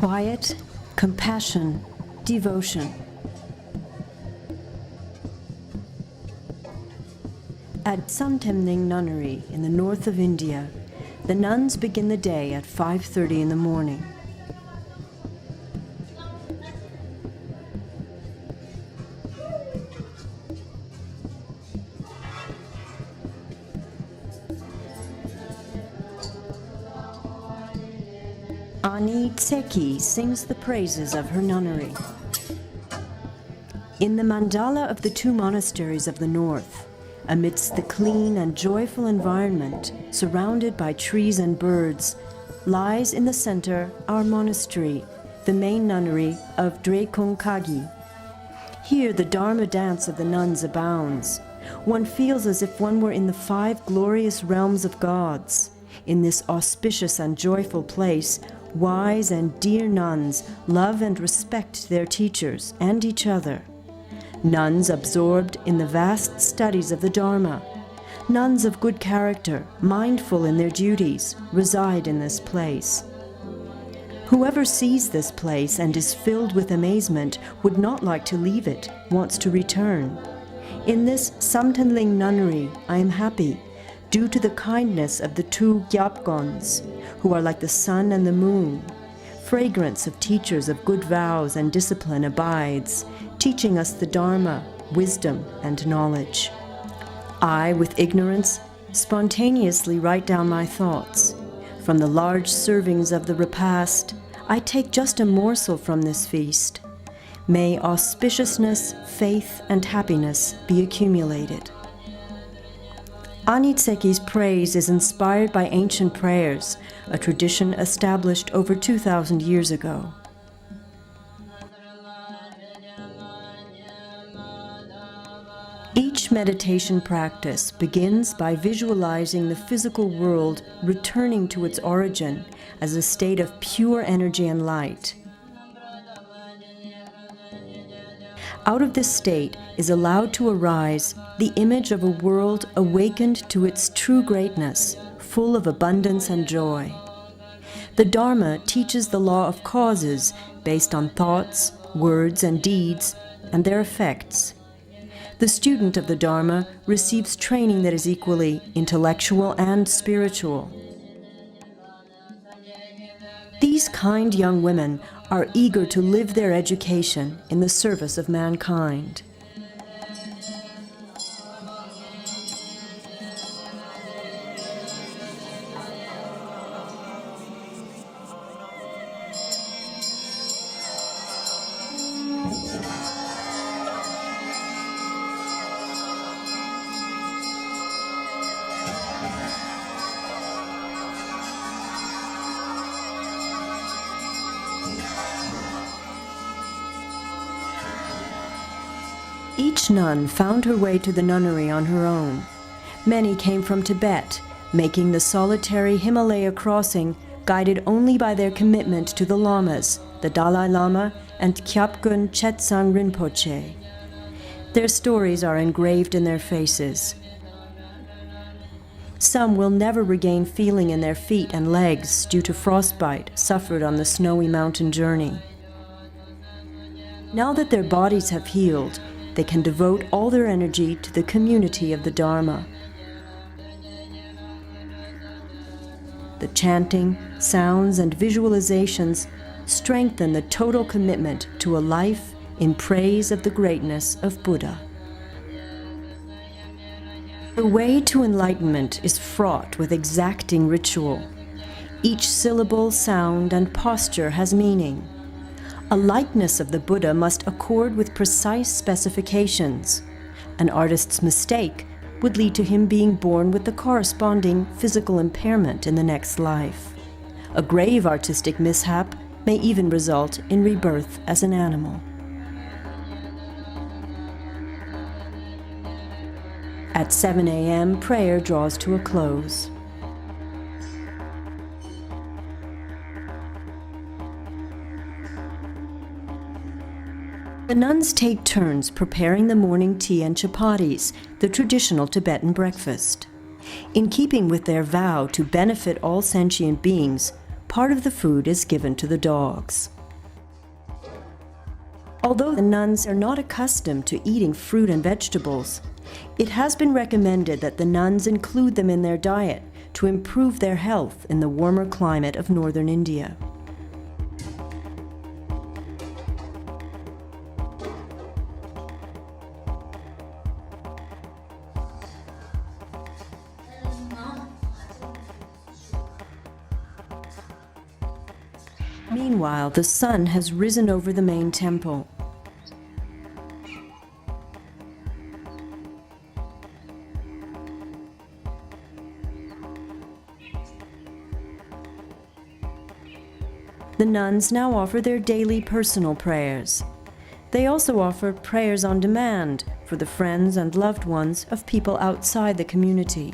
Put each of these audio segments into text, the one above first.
quiet, compassion, devotion. At Samtenling Nunnery in the north of India, the nuns begin the day at 5:30 in the morning. Ani Tseki sings the praises of her nunnery. In the mandala of the two monasteries of the north, amidst the clean and joyful environment, surrounded by trees and birds, lies in the center our monastery, the main nunnery of Kagi. Here the Dharma dance of the nuns abounds. One feels as if one were in the 5 glorious realms of gods. In this auspicious and joyful place, wise and dear nuns love and respect their teachers and each other. Nuns absorbed in the vast studies of the Dharma, nuns of good character, mindful in their duties, reside in this place. Whoever sees this place and is filled with amazement would not like to leave it, wants to return. In this Samtenling nunnery I am happy, due to the kindness of the 2 Gyapgons, who are like the sun and the moon. Fragrance of teachers of good vows and discipline abides, teaching us the Dharma, wisdom, and knowledge. I, with ignorance, spontaneously write down my thoughts. From the large servings of the repast, I take just a morsel from this feast. May auspiciousness, faith, and happiness be accumulated. Ani Tseki's praise is inspired by ancient prayers, a tradition established over 2,000 years ago. Each meditation practice begins by visualizing the physical world returning to its origin as a state of pure energy and light. Out of this state is allowed to arise the image of a world awakened to its true greatness, full of abundance and joy. The Dharma teaches the law of causes based on thoughts, words, and deeds, and their effects. The student of the Dharma receives training that is equally intellectual and spiritual. These kind young women are eager to live their education in the service of mankind. Each nun found her way to the nunnery on her own. Many came from Tibet, making the solitary Himalaya crossing, guided only by their commitment to the lamas, the Dalai Lama and Kyabgun Chetsang Rinpoche. Their stories are engraved in their faces. Some will never regain feeling in their feet and legs due to frostbite suffered on the snowy mountain journey. Now that their bodies have healed, they can devote all their energy to the community of the Dharma. The chanting, sounds, and visualizations strengthen the total commitment to a life in praise of the greatness of Buddha. The way to enlightenment is fraught with exacting ritual. Each syllable, sound, and posture has meaning. A likeness of the Buddha must accord with precise specifications. An artist's mistake would lead to him being born with the corresponding physical impairment in the next life. A grave artistic mishap may even result in rebirth as an animal. At 7 a.m., prayer draws to a close. The nuns take turns preparing the morning tea and chapatis, the traditional Tibetan breakfast. In keeping with their vow to benefit all sentient beings, part of the food is given to the dogs. Although the nuns are not accustomed to eating fruit and vegetables, it has been recommended that the nuns include them in their diet to improve their health in the warmer climate of northern India. Meanwhile, the sun has risen over the main temple. The nuns now offer their daily personal prayers. They also offer prayers on demand for the friends and loved ones of people outside the community.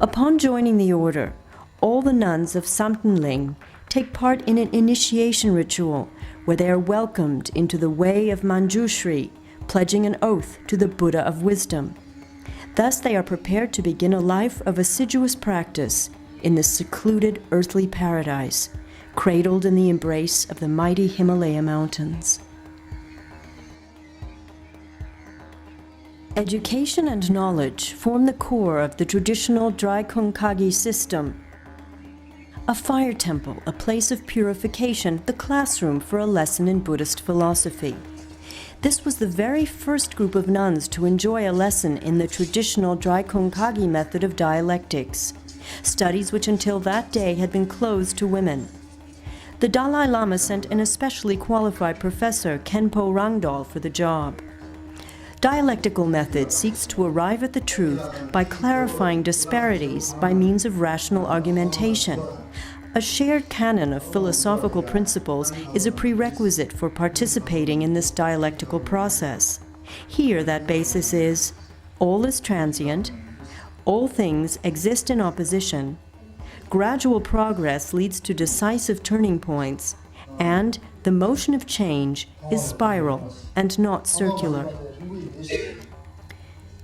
Upon joining the order, all the nuns of Samtenling take part in an initiation ritual where they are welcomed into the way of Manjushri, pledging an oath to the Buddha of wisdom. Thus they are prepared to begin a life of assiduous practice in this secluded earthly paradise, cradled in the embrace of the mighty Himalaya mountains. Education and knowledge form the core of the traditional Drai-Kung-Kagi system. A fire temple, a place of purification, the classroom for a lesson in Buddhist philosophy. This was the very first group of nuns to enjoy a lesson in the traditional Drai-Kung-Kagi method of dialectics, studies which until that day had been closed to women. The Dalai Lama sent an especially qualified professor, Khenpo Rangdol, for the job. Dialectical method seeks to arrive at the truth by clarifying disparities by means of rational argumentation. A shared canon of philosophical principles is a prerequisite for participating in this dialectical process. Here, that basis is: all is transient, all things exist in opposition, gradual progress leads to decisive turning points, and the motion of change is spiral and not circular.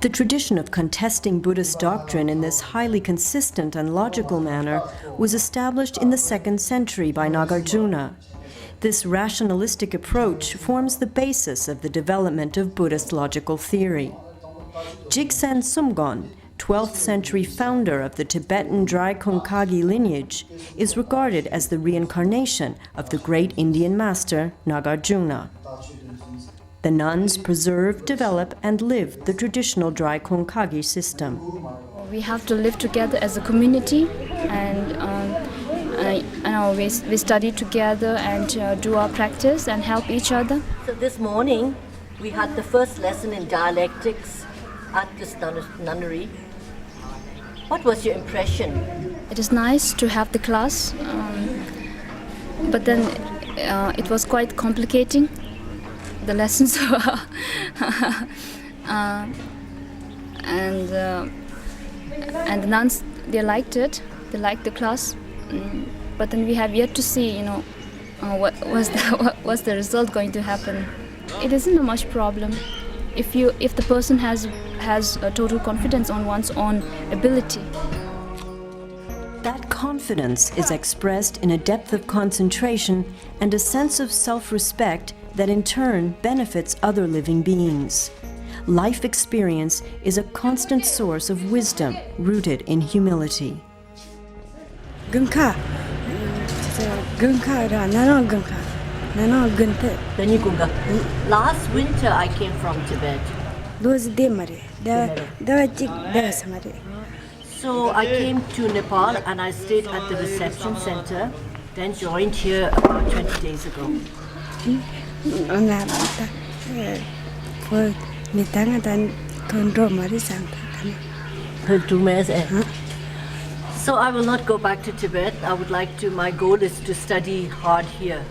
The tradition of contesting Buddhist doctrine in this highly consistent and logical manner was established in the 2nd century by Nagarjuna. This rationalistic approach forms the basis of the development of Buddhist logical theory. Jigsen Sumgon, 12th century founder of the Tibetan Drai-Kung-Kagi lineage, is regarded as the reincarnation of the great Indian master Nagarjuna. The nuns preserve, develop, and live the traditional Drai-Kung-Kagi system. We have to live together as a community, and we study together and do our practice and help each other. So this morning we had the first lesson in dialectics at this nunnery. What was your impression? It is nice to have the class, but then it was quite complicating. The lessons and the nuns, they liked it. They liked the class, but then we have yet to see, what was the result going to happen. It isn't a much problem if the person has a total confidence on one's own ability. That confidence is expressed in a depth of concentration and a sense of self-respect that in turn benefits other living beings. Life experience is a constant source of wisdom rooted in humility. Last winter I came from Tibet. So I came to Nepal and I stayed at the reception center, then joined here about 20 days ago. So I will not go back to Tibet. My goal is to study hard here.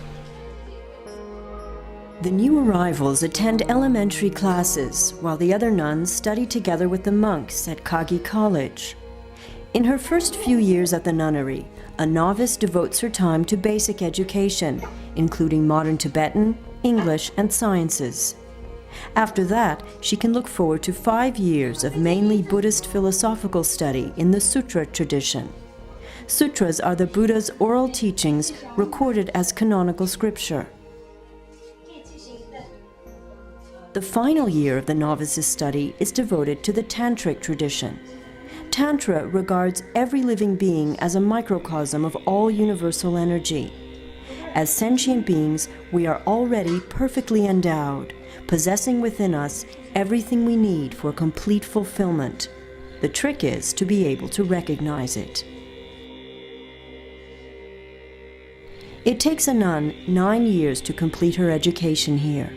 The new arrivals attend elementary classes, while the other nuns study together with the monks at Kagi College. In her first few years at the nunnery, a novice devotes her time to basic education, including modern Tibetan, English, and sciences. After that, she can look forward to 5 years of mainly Buddhist philosophical study in the Sutra tradition. Sutras are the Buddha's oral teachings recorded as canonical scripture. The final year of the novice's study is devoted to the Tantric tradition. Tantra regards every living being as a microcosm of all universal energy. As sentient beings, we are already perfectly endowed, possessing within us everything we need for complete fulfillment. The trick is to be able to recognize it. It takes a nun 9 years to complete her education here.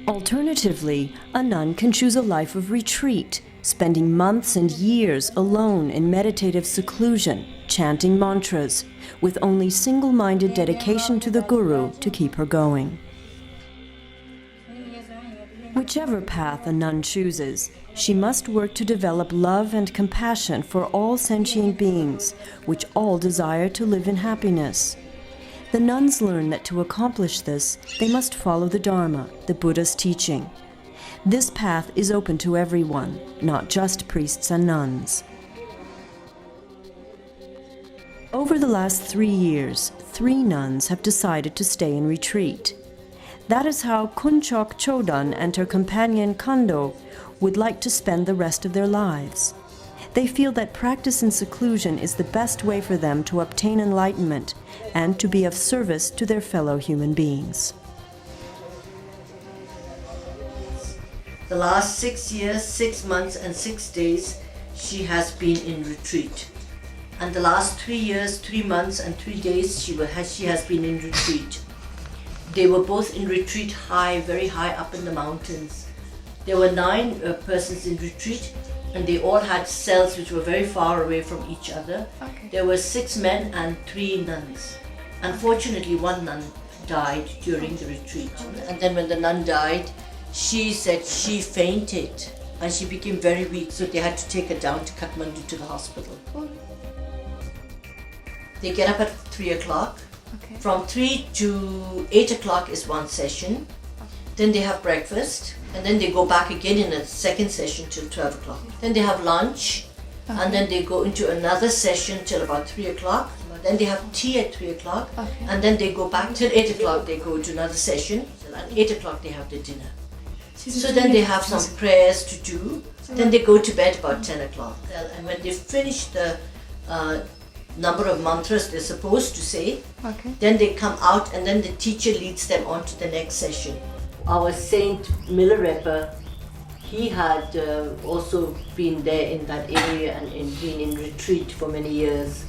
Alternatively, a nun can choose a life of retreat, spending months and years alone in meditative seclusion, chanting mantras, with only single-minded dedication to the Guru to keep her going. Whichever path a nun chooses, she must work to develop love and compassion for all sentient beings, which all desire to live in happiness. The nuns learn that to accomplish this, they must follow the Dharma, the Buddha's teaching. This path is open to everyone, not just priests and nuns. Over the last 3 years, 3 nuns have decided to stay in retreat. That is how Kunchok Chodan and her companion Kando would like to spend the rest of their lives. They feel that practice in seclusion is the best way for them to obtain enlightenment and to be of service to their fellow human beings. The last 6 years, 6 months and 6 days, she has been in retreat. And the last 3 years, 3 months and 3 days, she has been in retreat. They were both in retreat high, very high up in the mountains. There were 9 persons in retreat, and they all had cells which were very far away from each other. Okay. There were 6 men and 3 nuns. Unfortunately, 1 nun died during the retreat. And then when the nun died, she said she fainted and she became very weak, so they had to take her down to Kathmandu to the hospital. Oh. They get up at 3 o'clock. Okay. From 3 to 8 o'clock is one session. Then they have breakfast, and then they go back again in a second session till 12 o'clock. Then they have lunch, and then they go into another session till about 3 o'clock. Then they have tea at 3 o'clock, and then they go back till 8 o'clock. They go to another session, and at 8 o'clock they have the dinner. So then they have some prayers to do. Then they go to bed about 10 o'clock. And when they finish the number of mantras they're supposed to say, then they come out, and then the teacher leads them on to the next session. Our Saint Milarepa, he had also been there in that area and been in retreat for many years.